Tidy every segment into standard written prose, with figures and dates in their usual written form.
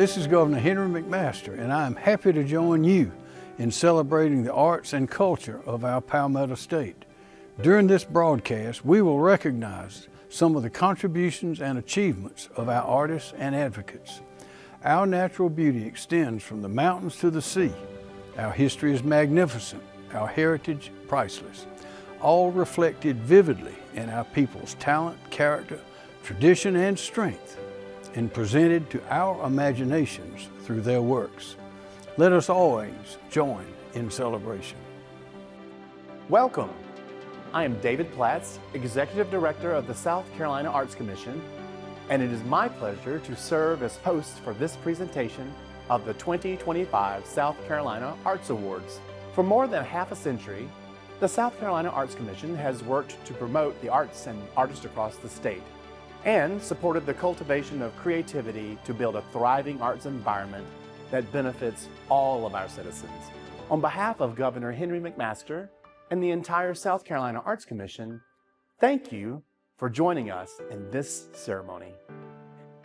This is Governor Henry McMaster, and I am happy to join you in celebrating the arts and culture of our Palmetto State. During this broadcast, we will recognize some of the contributions and achievements of our artists and advocates. Our natural beauty extends from the mountains to the sea. Our history is magnificent, our heritage priceless, all reflected vividly in our people's talent, character, tradition, and strength, and presented to our imaginations through their works. Let us always join in celebration. Welcome. I am David Platts, Executive Director of the South Carolina Arts Commission, and it is my pleasure to serve as host for this presentation of the 2025 South Carolina Arts Awards. For more than half a century, the South Carolina Arts Commission has worked to promote the arts and artists across the state, and supported the cultivation of creativity to build a thriving arts environment that benefits all of our citizens. On behalf of Governor Henry McMaster and the entire South Carolina Arts Commission, thank you for joining us in this ceremony.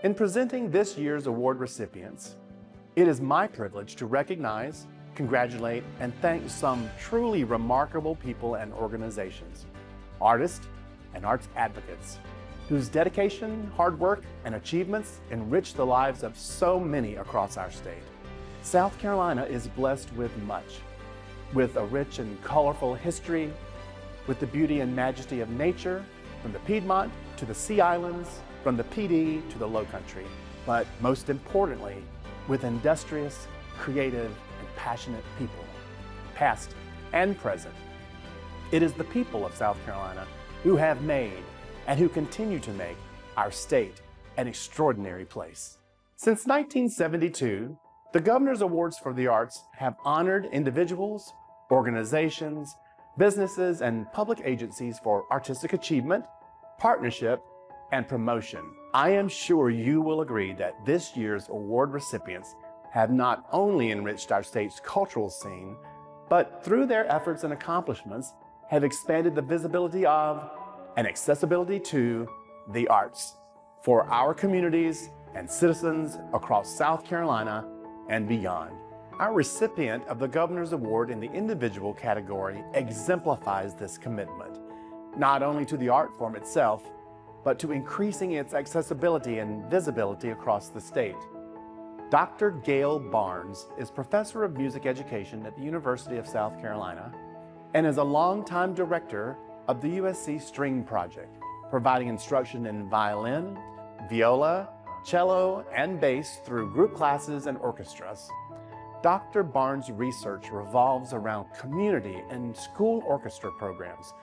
In presenting this year's award recipients, it is my privilege to recognize, congratulate, and thank some truly remarkable people and organizations, artists and arts advocates, whose dedication, hard work, and achievements enrich the lives of so many across our state. South Carolina is blessed with much, with a rich and colorful history, with the beauty and majesty of nature, from the Piedmont to the Sea Islands, from the PD to the Low Country, but most importantly, with industrious, creative, and passionate people, past and present. It is the people of South Carolina who have made and who continue to make our state an extraordinary place. Since 1972, the Governor's Awards for the Arts have honored individuals, organizations, businesses, and public agencies for artistic achievement, partnership, and promotion. I am sure you will agree that this year's award recipients have not only enriched our state's cultural scene, but through their efforts and accomplishments have expanded the visibility of and accessibility to the arts for our communities and citizens across South Carolina and beyond. Our recipient of the Governor's Award in the individual category exemplifies this commitment, not only to the art form itself, but to increasing its accessibility and visibility across the state. Dr. Gail Barnes is Professor of Music Education at the University of South Carolina and is a longtime director of the USC String Project, providing instruction in violin, viola, cello, and bass through group classes and orchestras. Dr. Barnes' research revolves around community and school orchestra programs,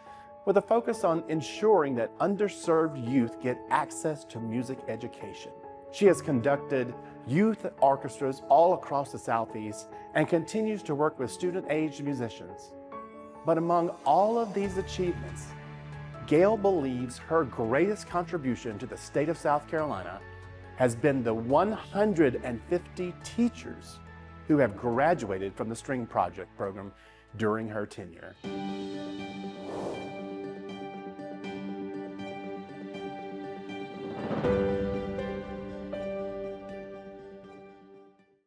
with a focus on ensuring that underserved youth get access to music education. She has conducted youth orchestras all across the Southeast and continues to work with student-aged musicians. But among all of these achievements, Gail believes her greatest contribution to the state of South Carolina has been the 150 teachers who have graduated from the String Project program during her tenure.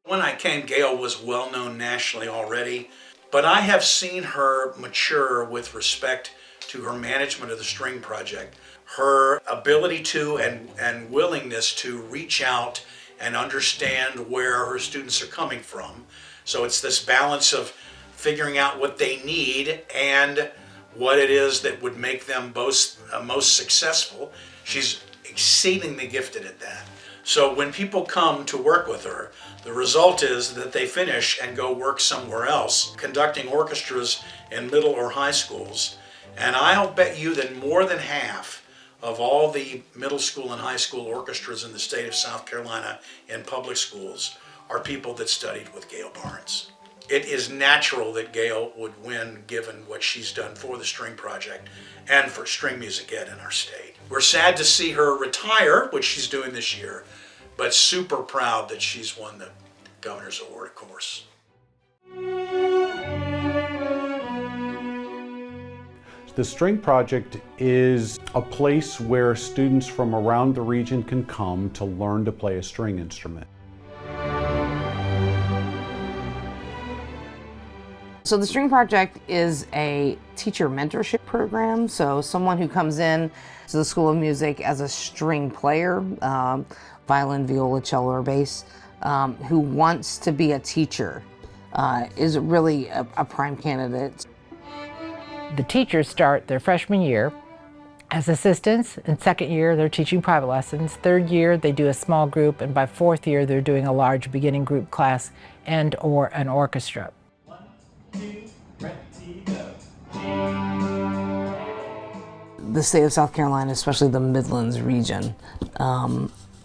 When I came, Gail was well known nationally already, but I have seen her mature with respect to her management of the String Project. Her ability to and willingness to reach out and understand where her students are coming from. So it's this balance of figuring out what they need and what it is that would make them most successful. She's exceedingly gifted at that. So when people come to work with her, the result is that they finish and go work somewhere else, conducting orchestras in middle or high schools. And I'll bet you that more than half of all the middle school and high school orchestras in the state of South Carolina in public schools are people that studied with Gail Barnes. It is natural that Gail would win given what she's done for the String Project and for string music ed in our state. We're sad to see her retire, which she's doing this year, but super proud that she's won the Governor's Award, of course. The String Project is a place where students from around the region can come to learn to play a string instrument. So the String Project is a teacher mentorship program. So someone who comes in to the School of Music as a string player, violin, viola, cello, or bass, who wants to be a teacher, is really a prime candidate. The teachers start their freshman year as assistants. In second year, they're teaching private lessons. Third year, they do a small group, and by fourth year, they're doing a large beginning group class and or an orchestra. The state of South Carolina, especially the Midlands region,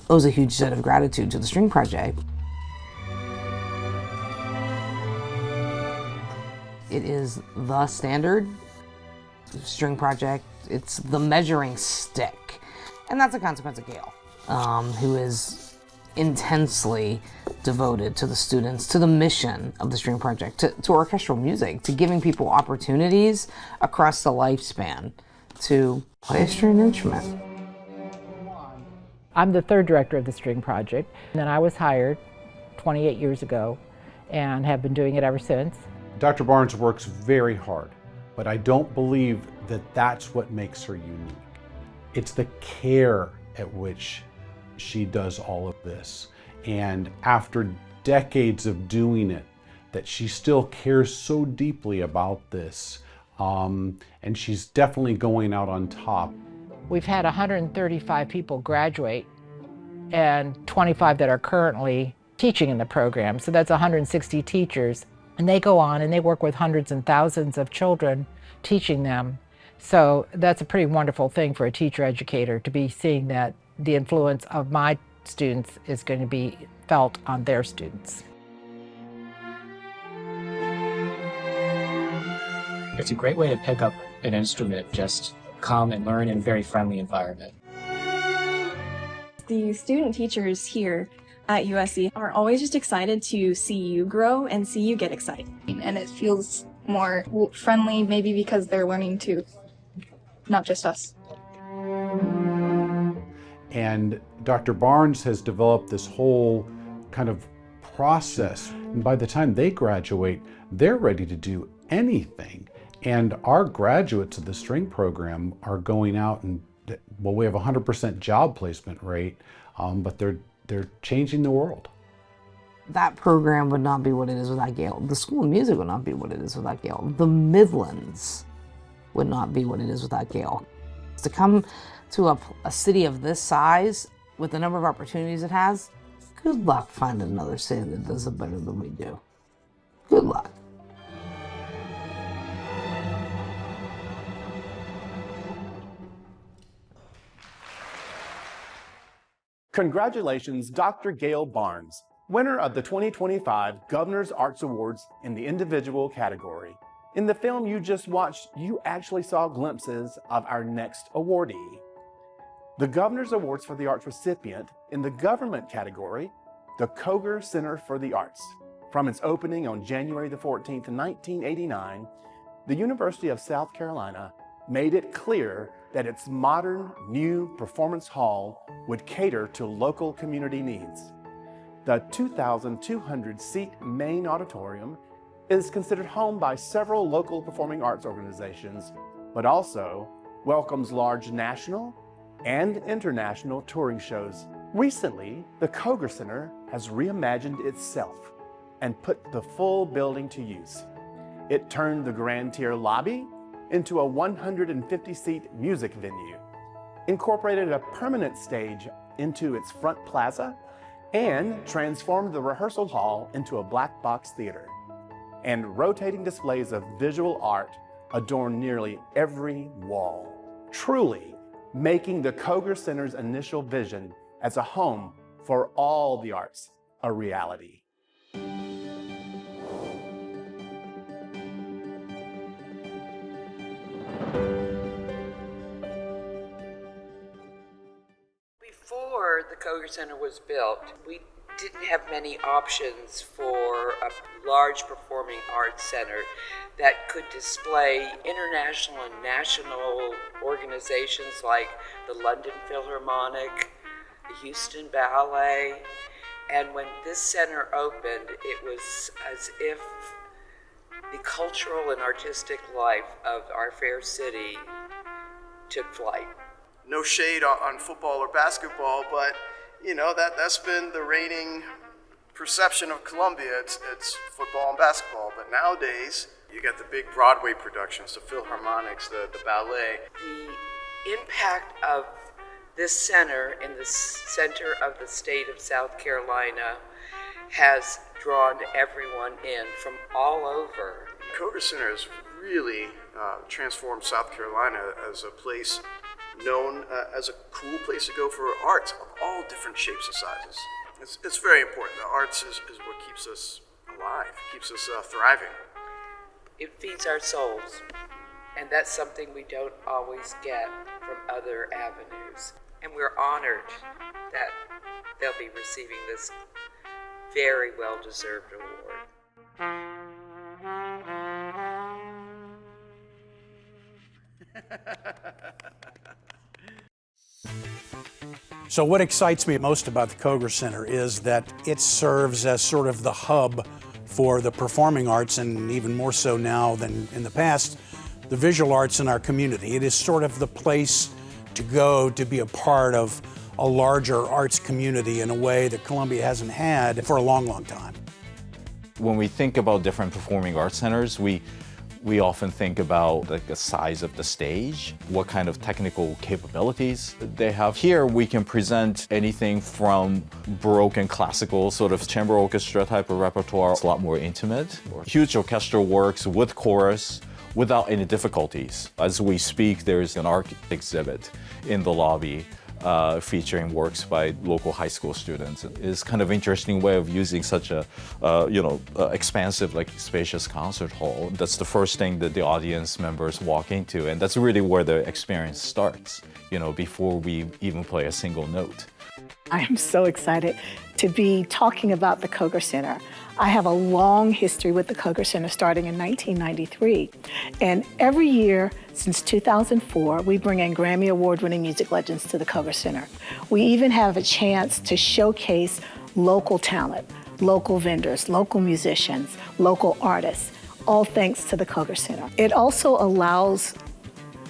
owes a huge debt of gratitude to the String Project. It is the standard String Project. It's the measuring stick. And that's a consequence of Gail, who is intensely devoted to the students, to the mission of the String Project, to orchestral music, to giving people opportunities across the lifespan to play a string instrument. I'm the third director of the String Project, and then I was hired 28 years ago and have been doing it ever since. Dr. Barnes works very hard, but I don't believe that that's what makes her unique. It's the care at which she does all of this. And after decades of doing it, that she still cares so deeply about this. And she's definitely going out on top. We've had 135 people graduate and 25 that are currently teaching in the program. So that's 160 teachers. And they go on and they work with hundreds and thousands of children, teaching them. So that's a pretty wonderful thing for a teacher educator, to be seeing that the influence of my students is going to be felt on their students. It's a great way to pick up an instrument, just come and learn in a very friendly environment. The student teachers here at USC are always just excited to see you grow and see you get excited. And it feels more friendly, maybe because they're learning too, not just us. And Dr. Barnes has developed this whole kind of process. And by the time they graduate, they're ready to do anything. And our graduates of the string program are going out and, well, we have a 100% job placement rate, but they're changing the world. That program would not be what it is without Gail. The School of Music would not be what it is without Gail. The Midlands would not be what it is without Gail. To come to a city of this size with the number of opportunities it has, good luck finding another city that does it better than we do. Good luck. Congratulations, Dr. Gail Barnes, winner of the 2025 Governor's Arts Awards in the individual category. In the film you just watched, you actually saw glimpses of our next awardee. The Governor's Awards for the Arts recipient in the government category, the Koger Center for the Arts. From its opening on January the 14th, 1989, the University of South Carolina made it clear that its modern, new performance hall would cater to local community needs. The 2,200-seat main auditorium is considered home by several local performing arts organizations, but also welcomes large national and international touring shows. Recently, the Koger Center has reimagined itself and put the full building to use. It turned the grand tier lobby into a 150-seat music venue, incorporated a permanent stage into its front plaza, and transformed the rehearsal hall into a black box theater. And rotating displays of visual art adorn nearly every wall, truly making the Koger Center's initial vision as a home for all the arts a reality. Before the Koger Center was built, we didn't have many options for a large performing arts center that could display international and national organizations like the London Philharmonic, the Houston Ballet. And when this center opened, it was as if the cultural and artistic life of our fair city took flight. No shade on football or basketball, but you know, that's been the reigning perception of Columbia. It's football and basketball, but nowadays you got the big Broadway productions, the Philharmonics, the ballet. The impact of this center in the center of the state of South Carolina has drawn everyone in from all over. Koger Center has really transformed South Carolina as a place known as a cool place to go for arts of all different shapes and sizes. It's very important. The arts is what keeps us alive, keeps us thriving. It feeds our souls, and that's something we don't always get from other avenues. And we're honored that they'll be receiving this very well-deserved award. So what excites me most about the Koger Center is that it serves as sort of the hub for the performing arts, and even more so now than in the past, the visual arts in our community. It is sort of the place to go to be a part of a larger arts community in a way that Columbia hasn't had for a long, long time. When we think about different performing arts centers, we often think about like the size of the stage, what kind of technical capabilities they have. Here we can present anything from Baroque and classical, sort of chamber orchestra type of repertoire. It's a lot more intimate. Huge orchestral works with chorus without any difficulties. As we speak, there's an art exhibit in the lobby featuring works by local high school students. It's kind of interesting way of using such a, expansive, like spacious concert hall. That's the first thing that the audience members walk into, and that's really where the experience starts, before we even play a single note. I am so excited to be talking about the Koger Center. I have a long history with the Koger Center starting in 1993. And every year since 2004, we bring in Grammy Award-winning music legends to the Koger Center. We even have a chance to showcase local talent, local vendors, local musicians, local artists, all thanks to the Koger Center. It also allows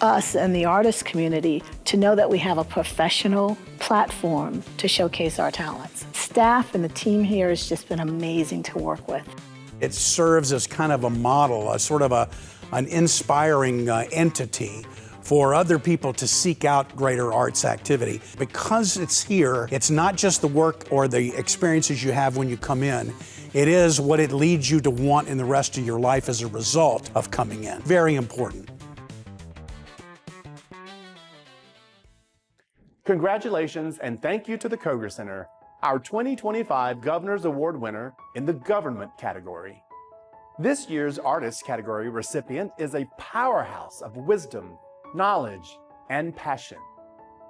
us and the artist community to know that we have a professional platform to showcase our talents. Staff and the team here has just been amazing to work with. It serves as kind of a model, a sort of an inspiring entity for other people to seek out greater arts activity. Because it's here, it's not just the work or the experiences you have when you come in, it is what it leads you to want in the rest of your life as a result of coming in. Very important. Congratulations and thank you to the Koger Center, our 2025 Governor's Award winner in the government category. This year's artist category recipient is a powerhouse of wisdom, knowledge, and passion.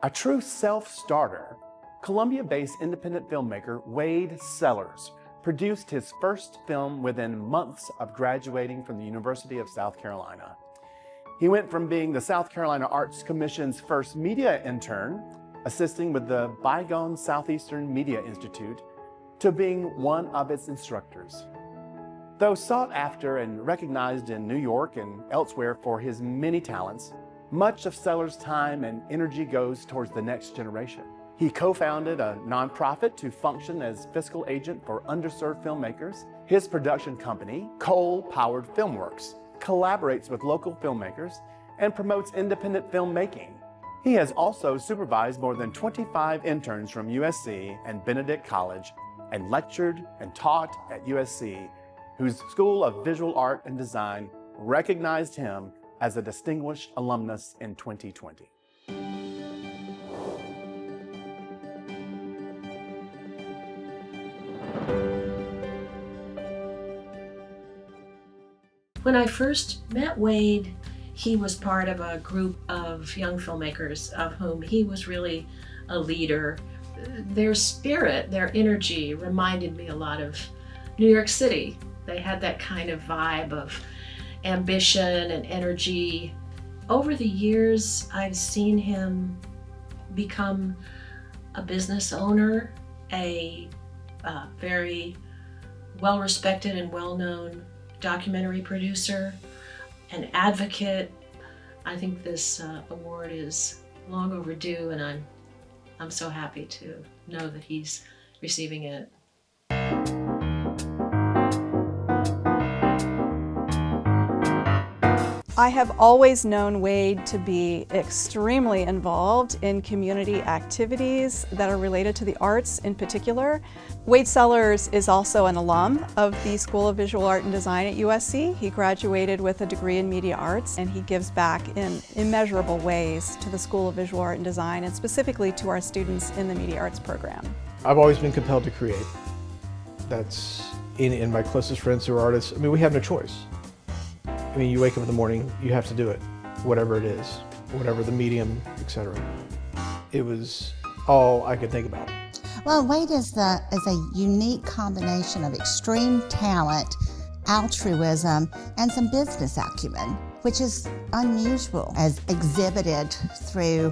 A true self-starter, Columbia-based independent filmmaker Wade Sellers produced his first film within months of graduating from the University of South Carolina. He went from being the South Carolina Arts Commission's first media intern, assisting with the Bygone Southeastern Media Institute, to being one of its instructors. Though sought after and recognized in New York and elsewhere for his many talents, much of Sellers' time and energy goes towards the next generation. He co-founded a nonprofit to function as fiscal agent for underserved filmmakers. His production company, Coal-Powered Filmworks, collaborates with local filmmakers and promotes independent filmmaking. He has also supervised more than 25 interns from USC and Benedict College and lectured and taught at USC, whose School of Visual Art and Design recognized him as a distinguished alumnus in 2020. When I first met Wade, he was part of a group of young filmmakers of whom he was really a leader. Their spirit, their energy reminded me a lot of New York City. They had that kind of vibe of ambition and energy. Over the years, I've seen him become a business owner, a very well-respected and well-known documentary producer, an advocate. I think this award is long overdue, and I'm so happy to know that he's receiving it. I have always known Wade to be extremely involved in community activities that are related to the arts in particular. Wade Sellers is also an alum of the School of Visual Art and Design at USC. He graduated with a degree in media arts, and he gives back in immeasurable ways to the School of Visual Art and Design, and specifically to our students in the media arts program. I've always been compelled to create. That's in my closest friends who are artists. I mean, we have no choice. I mean, you wake up in the morning, you have to do it, whatever it is, whatever the medium, etc. It was all I could think about. Well, Wade is a unique combination of extreme talent, altruism, and some business acumen, which is unusual, as exhibited through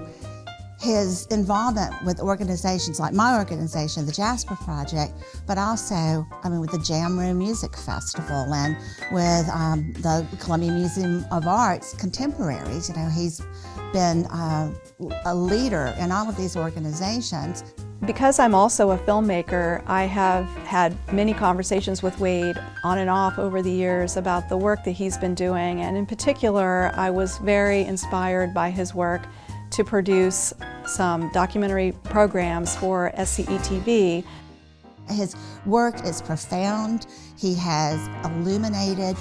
his involvement with organizations like my organization, the Jasper Project, but also, with the Jam Room Music Festival and with the Columbia Museum of Art's Contemporaries. You know, he's been a leader in all of these organizations. Because I'm also a filmmaker, I have had many conversations with Wade on and off over the years about the work that he's been doing, and in particular, I was very inspired by his work to produce some documentary programs for SCETV. His work is profound. He has illuminated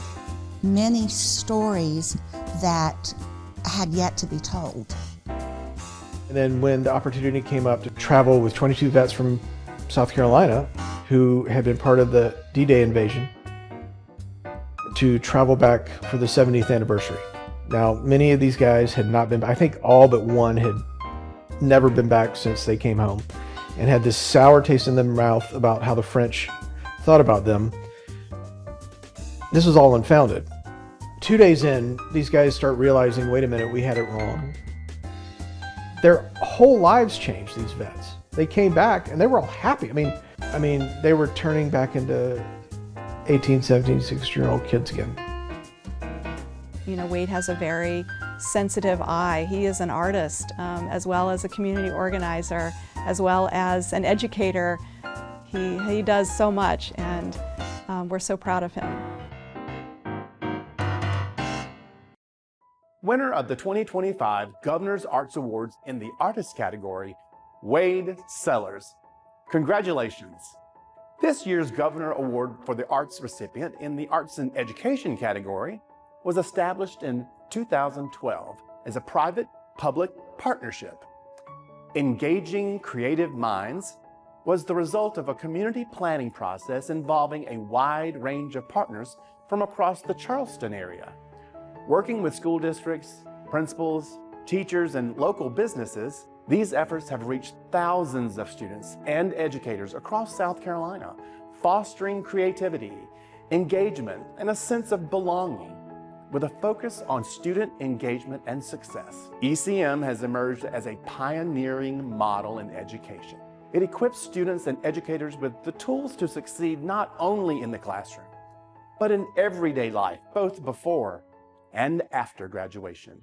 many stories that had yet to be told. And then when the opportunity came up to travel with 22 vets from South Carolina who had been part of the D-Day invasion, to travel back for the 70th anniversary. Now, many of these guys had not been, I think all but one had never been back since they came home, and had this sour taste in their mouth about how the French thought about them. This was all unfounded. 2 days in, these guys start realizing, wait a minute, we had it wrong. Their whole lives changed, these vets. They came back and they were all happy. I mean, they were turning back into 18, 17, 16-year-old kids again. You know, Wade has a very sensitive eye. He is an artist, as well as a community organizer, as well as an educator. He does so much, and we're so proud of him. Winner of the 2025 Governor's Arts Awards in the Artist category, Wade Sellers. Congratulations. This year's Governor Award for the Arts recipient in the Arts and Education category was established in 2012 as a private-public partnership. Engaging Creative Minds was the result of a community planning process involving a wide range of partners from across the Charleston area. Working with school districts, principals, teachers, and local businesses, these efforts have reached thousands of students and educators across South Carolina, fostering creativity, engagement, and a sense of belonging. With a focus on student engagement and success, ECM has emerged as a pioneering model in education. It equips students and educators with the tools to succeed not only in the classroom, but in everyday life, both before and after graduation.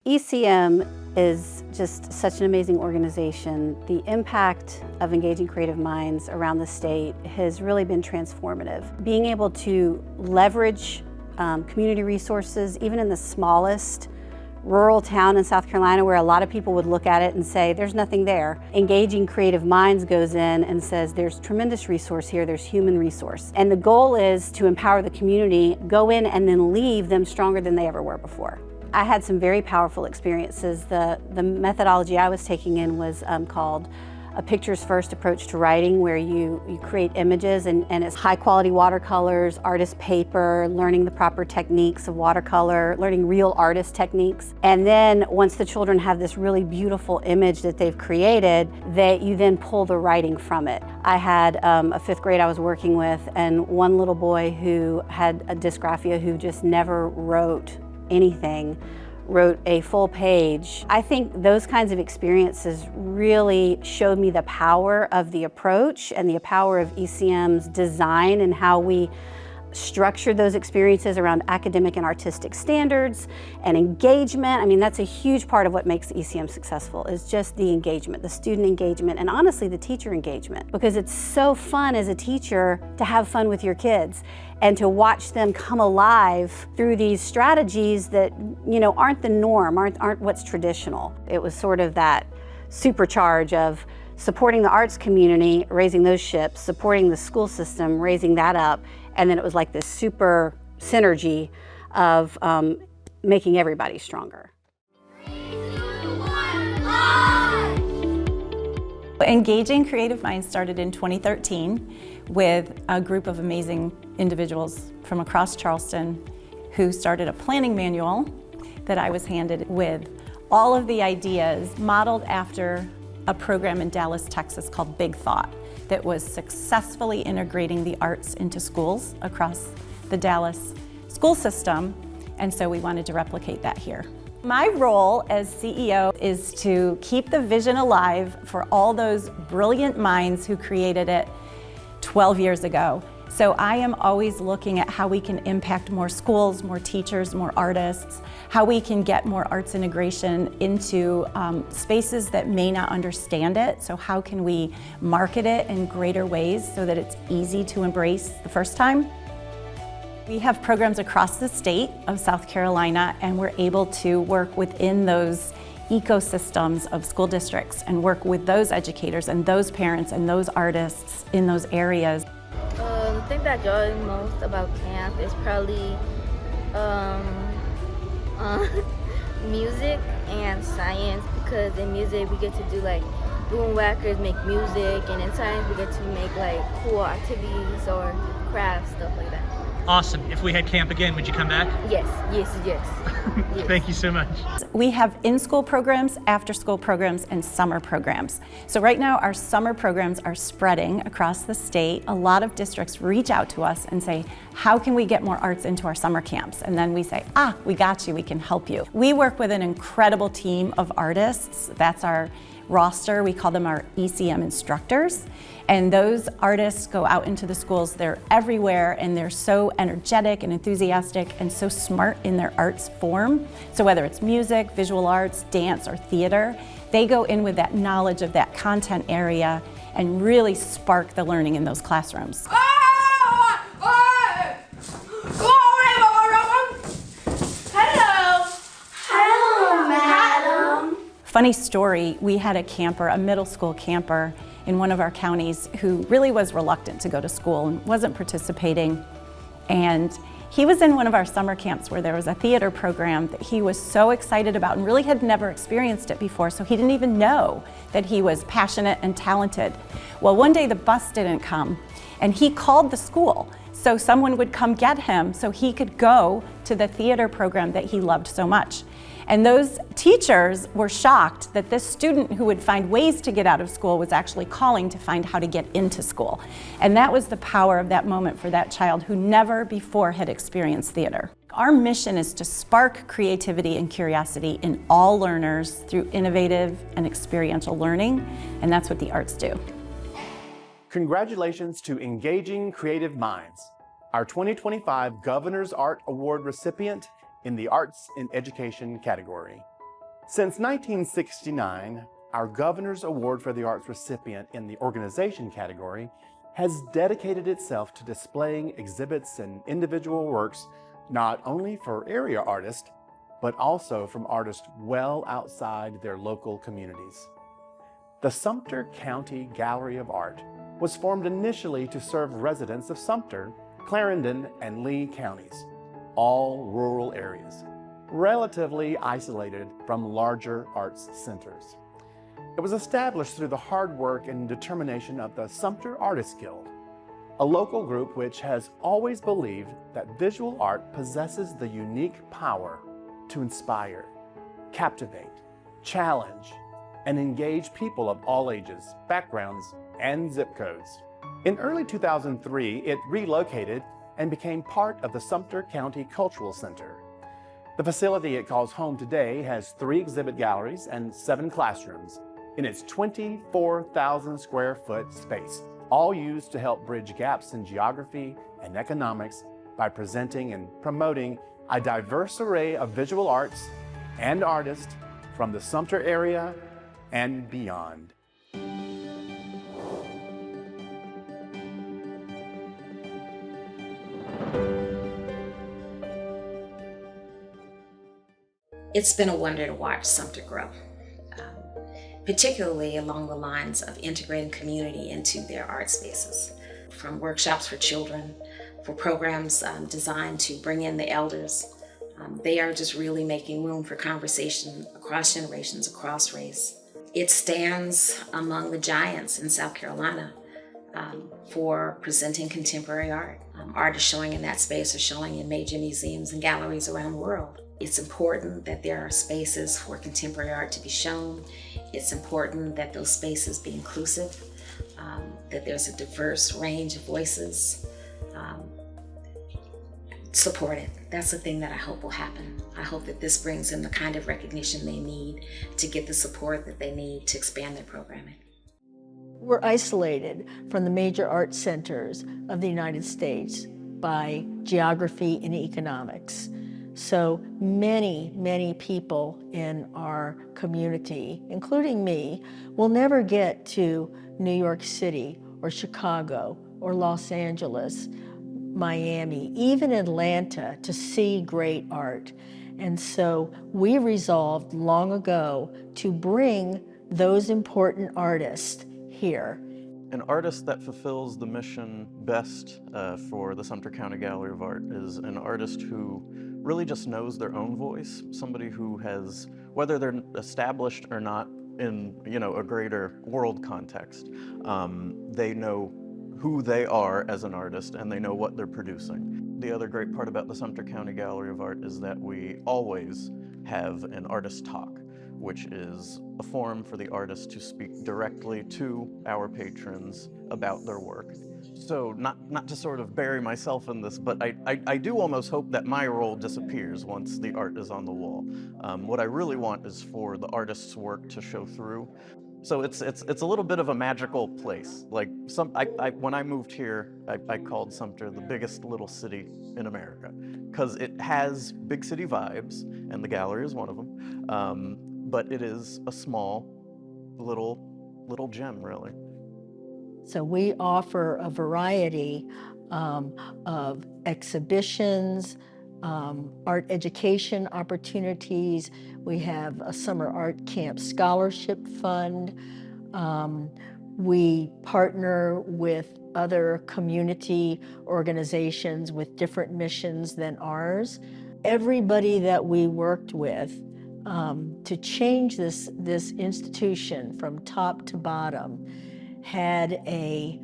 ECM is just such an amazing organization. The impact of Engaging Creative Minds around the state has really been transformative. Being able to leverage community resources, even in the smallest rural town in South Carolina where a lot of people would look at it and say, there's nothing there. Engaging Creative Minds goes in and says, there's tremendous resource here, there's human resource. And the goal is to empower the community, go in and then leave them stronger than they ever were before. I had some very powerful experiences. The methodology I was taking in was called a pictures first approach to writing, where you create images and it's high quality watercolors, artist paper, learning the proper techniques of watercolor, learning real artist techniques. And then once the children have this really beautiful image that they've created, you then pull the writing from it. I had a fifth grade I was working with, and one little boy who had a dysgraphia who just never wrote anything, wrote a full page. I think those kinds of experiences really showed me the power of the approach and the power of ECM's design and how we structured those experiences around academic and artistic standards and engagement. I mean, that's a huge part of what makes ECM successful, is just the engagement, the student engagement, and honestly the teacher engagement. Because it's so fun as a teacher to have fun with your kids and to watch them come alive through these strategies that, you know, aren't the norm, aren't what's traditional. It was sort of that supercharge of supporting the arts community, raising those ships, supporting the school system, raising that up, and then it was like this super synergy of making everybody stronger. Engaging Creative Minds started in 2013 with a group of amazing individuals from across Charleston who started a planning manual that I was handed with all of the ideas modeled after a program in Dallas, Texas called Big Thought that was successfully integrating the arts into schools across the Dallas school system, and so we wanted to replicate that here. My role as CEO is to keep the vision alive for all those brilliant minds who created it 12 years ago. So I am always looking at how we can impact more schools, more teachers, more artists, how we can get more arts integration into spaces that may not understand it. So how can we market it in greater ways so that it's easy to embrace the first time? We have programs across the state of South Carolina, and we're able to work within those ecosystems of school districts and work with those educators and those parents and those artists in those areas. The thing that I enjoy most about camp is probably music and science, because in music we get to do like boomwhackers make music, and in science we get to make like cool activities or crafts, stuff like that. Awesome. If we had camp again, would you come back? Yes. Yes. Thank you so much. We have in-school programs, after-school programs, and summer programs. So right now our summer programs are spreading across the state. A lot of districts reach out to us and say, how can we get more arts into our summer camps? And then we say, we got you, we can help you. We work with an incredible team of artists. That's our roster. We call them our ECM instructors. And those artists go out into the schools. They're everywhere, and they're so energetic and enthusiastic and so smart in their arts form. So whether it's music, visual arts, dance, or theater, they go in with that knowledge of that content area and really spark the learning in those classrooms. Hello, madam. Funny story, we had a camper, a middle school camper in one of our counties who really was reluctant to go to school and wasn't participating. And he was in one of our summer camps where there was a theater program that he was so excited about and really had never experienced it before, so he didn't even know that he was passionate and talented. Well, one day the bus didn't come, and he called the school so someone would come get him so he could go to the theater program that he loved so much. And those teachers were shocked that this student who would find ways to get out of school was actually calling to find how to get into school. And that was the power of that moment for that child who never before had experienced theater. Our mission is to spark creativity and curiosity in all learners through innovative and experiential learning, and that's what the arts do. Congratulations to Engaging Creative Minds, our 2025 Governor's Art Award recipient in the Arts in Education category. Since 1969, our Governor's Award for the Arts recipient in the Organization category has dedicated itself to displaying exhibits and individual works not only for area artists, but also from artists well outside their local communities. The Sumter County Gallery of Art was formed initially to serve residents of Sumter, Clarendon, and Lee counties, all rural areas, relatively isolated from larger arts centers. It was established through the hard work and determination of the Sumter Artists Guild, a local group which has always believed that visual art possesses the unique power to inspire, captivate, challenge, and engage people of all ages, backgrounds, and zip codes. In early 2003, it relocated and became part of the Sumter County Cultural Center. The facility it calls home today has 3 exhibit galleries and 7 classrooms in its 24,000 square foot space, all used to help bridge gaps in geography and economics by presenting and promoting a diverse array of visual arts and artists from the Sumter area and beyond. It's been a wonder to watch Sumter grow, particularly along the lines of integrating community into their art spaces. From workshops for children, for programs designed to bring in the elders, they are just really making room for conversation across generations, across race. It stands among the giants in South Carolina for presenting contemporary art. Artists showing in that space are showing in major museums and galleries around the world. It's important that there are spaces for contemporary art to be shown. It's important that those spaces be inclusive, that there's a diverse range of voices supported. That's the thing that I hope will happen. I hope that this brings them the kind of recognition they need to get the support that they need to expand their programming. We're isolated from the major art centers of the United States by geography and economics. So many people in our community, including me, will never get to New York City or Chicago or Los Angeles, Miami, even Atlanta to see great art. And so we resolved long ago to bring those important artists here. An artist that fulfills the mission best for the Sumter County Gallery of Art is an artist who really just knows their own voice, somebody who has, whether they're established or not in a greater world context, they know who they are as an artist and they know what they're producing. The other great part about the Sumter County Gallery of Art is that we always have an artist talk, which is a forum for the artist to speak directly to our patrons about their work. So not to sort of bury myself in this, but I do almost hope that my role disappears once the art is on the wall. What I really want is for the artist's work to show through. So it's a little bit of a magical place. Like when I moved here, I called Sumter the biggest little city in America, because it has big city vibes, and the gallery is one of them. But it is a small, little gem, really. So we offer a variety of exhibitions, art education opportunities. We have a summer art camp scholarship fund. We partner with other community organizations with different missions than ours. Everybody that we worked with to change this institution from top to bottom had a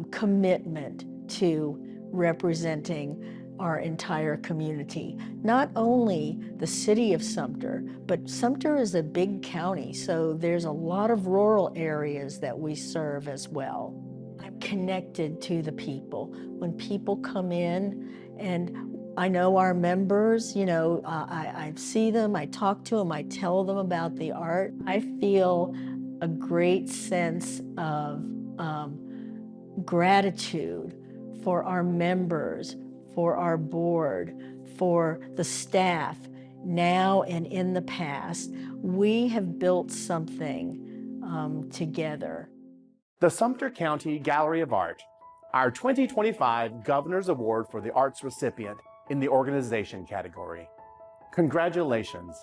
commitment to representing our entire community. Not only the city of Sumter, but Sumter is a big county, so there's a lot of rural areas that we serve as well. I'm connected to the people. When people come in, and I know our members, I see them, I talk to them, I tell them about the art. I feel a great sense of gratitude for our members, for our board, for the staff, now and in the past. We have built something together. The Sumter County Gallery of Art, our 2025 Governor's Award for the Arts recipient in the organization category. Congratulations.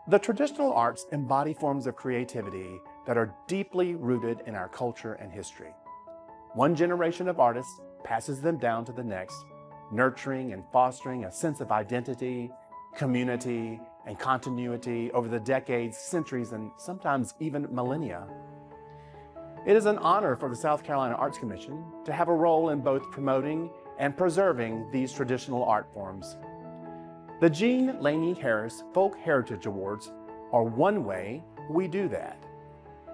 The traditional arts embody forms of creativity that are deeply rooted in our culture and history. One generation of artists passes them down to the next, nurturing and fostering a sense of identity, community, and continuity over the decades, centuries, and sometimes even millennia. It is an honor for the South Carolina Arts Commission to have a role in both promoting and preserving these traditional art forms. The Jean Laney Harris Folk Heritage Awards are one way we do that.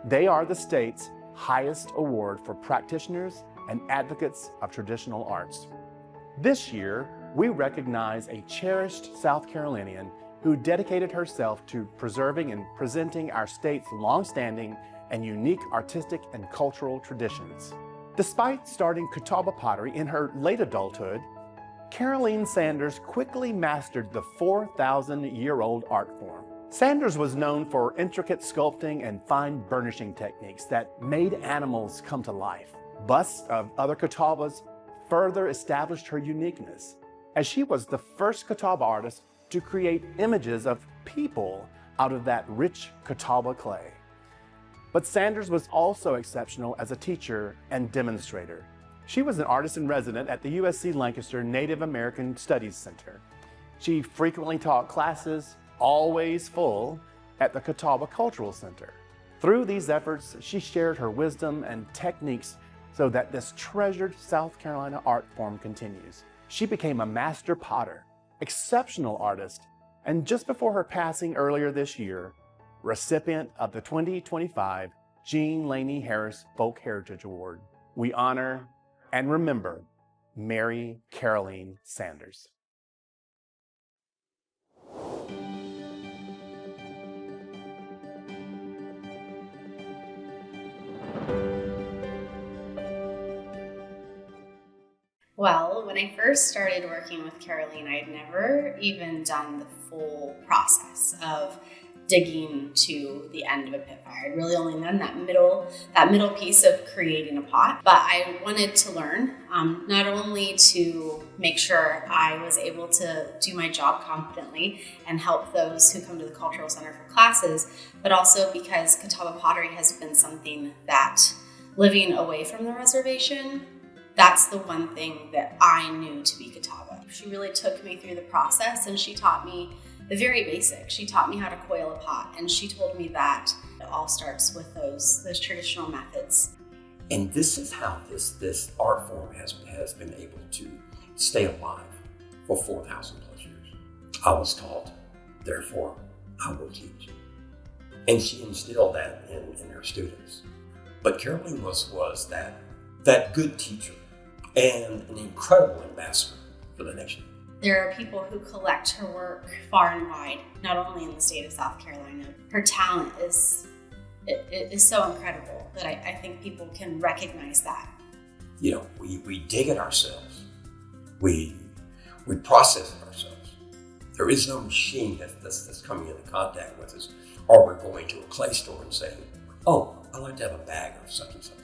They are the state's highest award for practitioners and advocates of traditional arts. This year, we recognize a cherished South Carolinian who dedicated herself to preserving and presenting our state's long-standing and unique artistic and cultural traditions. Despite starting Catawba pottery in her late adulthood, Caroline Sanders quickly mastered the 4,000-year-old art form. Sanders was known for intricate sculpting and fine burnishing techniques that made animals come to life. Busts of other Catawbas further established her uniqueness, as she was the first Catawba artist to create images of people out of that rich Catawba clay. But Sanders was also exceptional as a teacher and demonstrator. She was an artist in residence at the USC Lancaster Native American Studies Center. She frequently taught classes, always full, at the Catawba Cultural Center. Through these efforts, she shared her wisdom and techniques so that this treasured South Carolina art form continues. She became a master potter, exceptional artist, and just before her passing earlier this year, recipient of the 2025 Jean Laney Harris Folk Heritage Award. We honor and remember Mary Caroline Sanders. Well, when I first started working with Caroline, I had never even done the full process of digging to the end of a pit fire. I'd really only done that middle piece of creating a pot. But I wanted to learn, not only to make sure I was able to do my job competently and help those who come to the Cultural Center for classes, but also because Catawba pottery has been something that, living away from the reservation, that's the one thing that I knew to be Catawba. She really took me through the process, and she taught me the very basics. She taught me how to coil a pot, and she told me that it all starts with those traditional methods. And this is how this art form has been able to stay alive for 4,000 plus years. I was taught, therefore I will teach. And she instilled that in her students. But Caroline was that good teacher and an incredible ambassador for the nation. There are people who collect her work far and wide, not only in the state of South Carolina. Her talent is so incredible that I think people can recognize that. You know, we dig it ourselves. We process it ourselves. There is no machine that's coming into contact with us, or we're going to a clay store and saying, oh, I'd like to have a bag of such and such.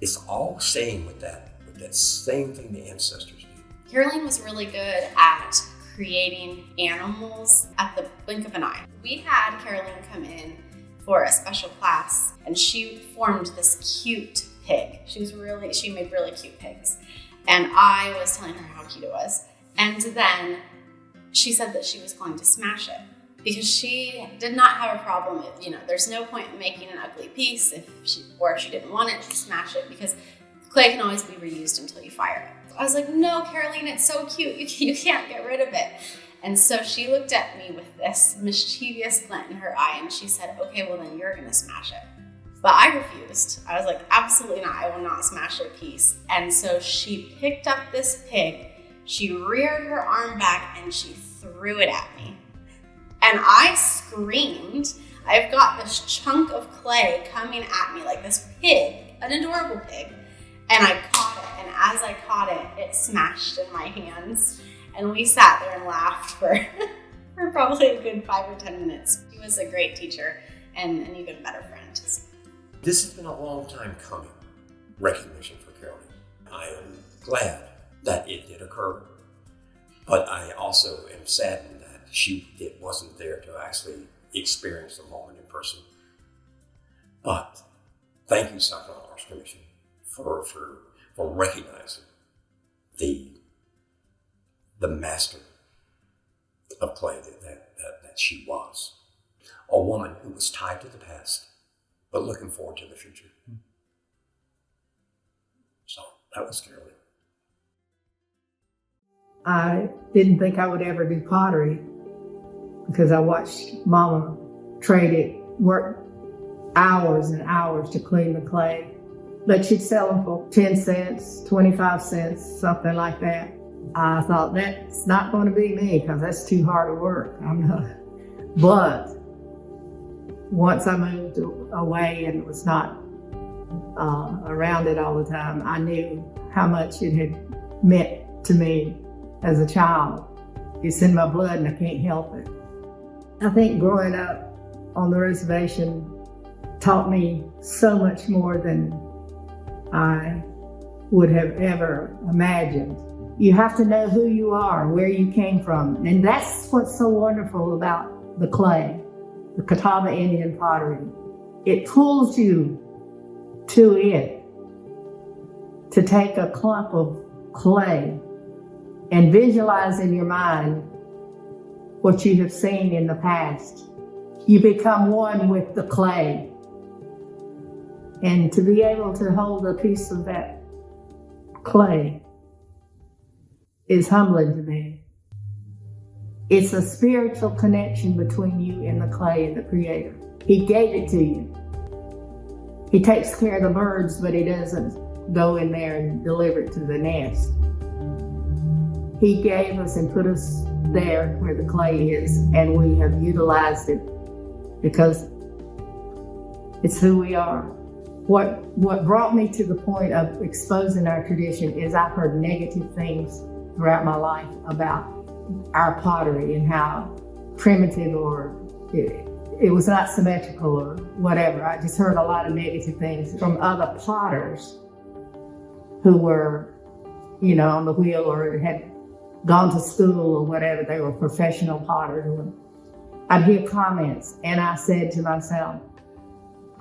It's all staying with that same thing the ancestors did. Caroline was really good at creating animals at the blink of an eye. We had Caroline come in for a special class, and she formed this cute pig. She made really cute pigs. And I was telling her how cute it was. And then she said that she was going to smash it because she did not have a problem with, there's no point in making an ugly piece if she didn't want it, she'd smash it because clay can always be reused until you fire it. I was like, no, Caroline, it's so cute. You can't get rid of it. And so she looked at me with this mischievous glint in her eye and she said, okay, well then you're gonna smash it. But I refused. I was like, absolutely not. I will not smash your piece. And so she picked up this pig, she reared her arm back and she threw it at me. And I screamed. I've got this chunk of clay coming at me like this pig, an adorable pig. And I caught it, and as I caught it, it smashed in my hands. And we sat there and laughed for probably a good 5 or 10 minutes. She was a great teacher and an even better friend. This has been a long time coming, recognition for Caroline. I am glad that it did occur, but I also am saddened that it wasn't there to actually experience the moment in person. But thank you, South Carolina Arts Commission, for recognizing the master of clay that she was. A woman who was tied to the past, but looking forward to the future. So that was Caroline. I didn't think I would ever do pottery because I watched Mama trade it, work hours and hours to clean the clay. But she'd sell them for 10 cents, 25 cents, something like that. I thought that's not going to be me because that's too hard to work. I'm not. But once I moved away and was not around it all the time, I knew how much it had meant to me as a child. It's in my blood and I can't help it. I think growing up on the reservation taught me so much more than I would have ever imagined. You have to know who you are, where you came from. And that's what's so wonderful about the clay, the Catawba Indian pottery. It pulls you to it, to take a clump of clay and visualize in your mind what you have seen in the past. You become one with the clay. And to be able to hold a piece of that clay is humbling to me. It's a spiritual connection between you and the clay and the Creator. He gave it to you. He takes care of the birds, but he doesn't go in there and deliver it to the nest. He gave us and put us there where the clay is, and we have utilized it because it's who we are. What brought me to the point of exposing our tradition is I've heard negative things throughout my life about our pottery and how primitive or it was not symmetrical or whatever. I just heard a lot of negative things from other potters who were, on the wheel or had gone to school or whatever. They were professional potters. I'd hear comments and I said to myself,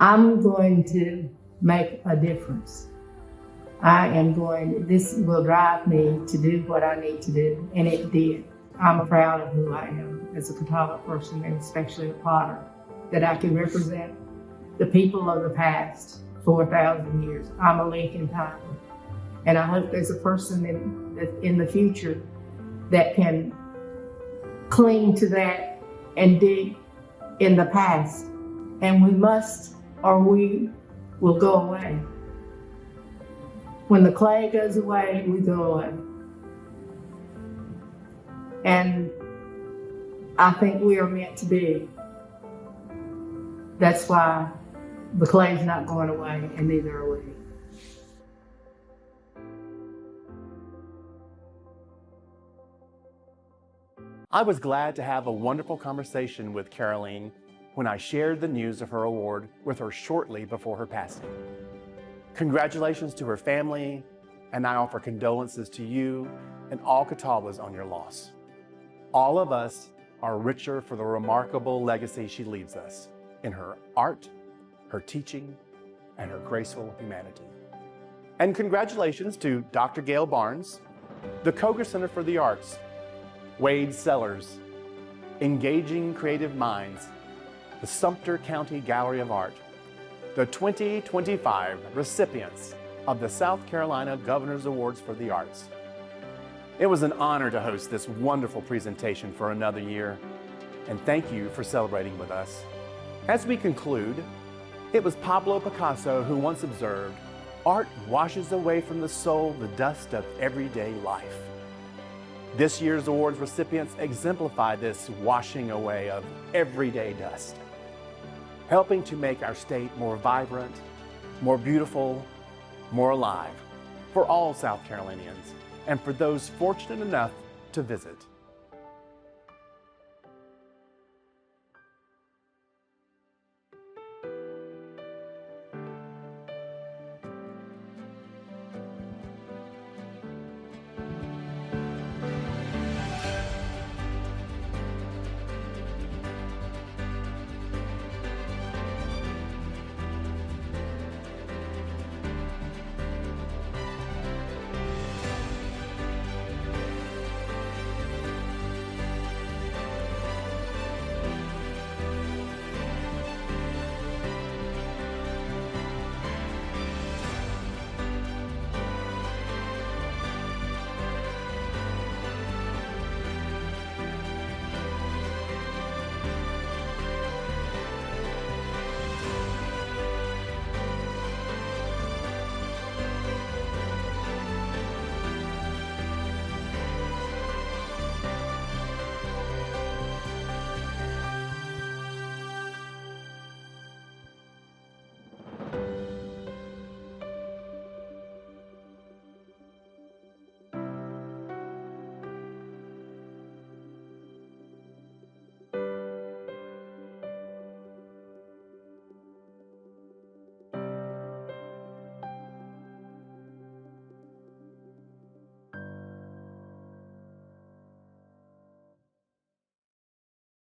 I'm going to make a difference. This will drive me to do what I need to do, and it did. I'm proud of who I am as a Catawba person, and especially a potter, that I can represent the people of the past 4,000 years. I'm a link in time, and I hope there's a person in the future that can cling to that and dig in the past, and we must, or we will go away. When the clay goes away, we go away. And I think we are meant to be. That's why the clay's not going away, and neither are we. I was glad to have a wonderful conversation with Caroline when I shared the news of her award with her shortly before her passing. Congratulations to her family, and I offer condolences to you and all Catawbas on your loss. All of us are richer for the remarkable legacy she leaves us in her art, her teaching, and her graceful humanity. And congratulations to Dr. Gail Barnes, the Koger Center for the Arts, Wade Sellers, Engaging Creative Minds, the Sumter County Gallery of Art, the 2025 recipients of the South Carolina Governor's Awards for the Arts. It was an honor to host this wonderful presentation for another year, and thank you for celebrating with us. As we conclude, it was Pablo Picasso who once observed, "Art washes away from the soul the dust of everyday life." This year's awards recipients exemplify this washing away of everyday dust, helping to make our state more vibrant, more beautiful, more alive for all South Carolinians and for those fortunate enough to visit.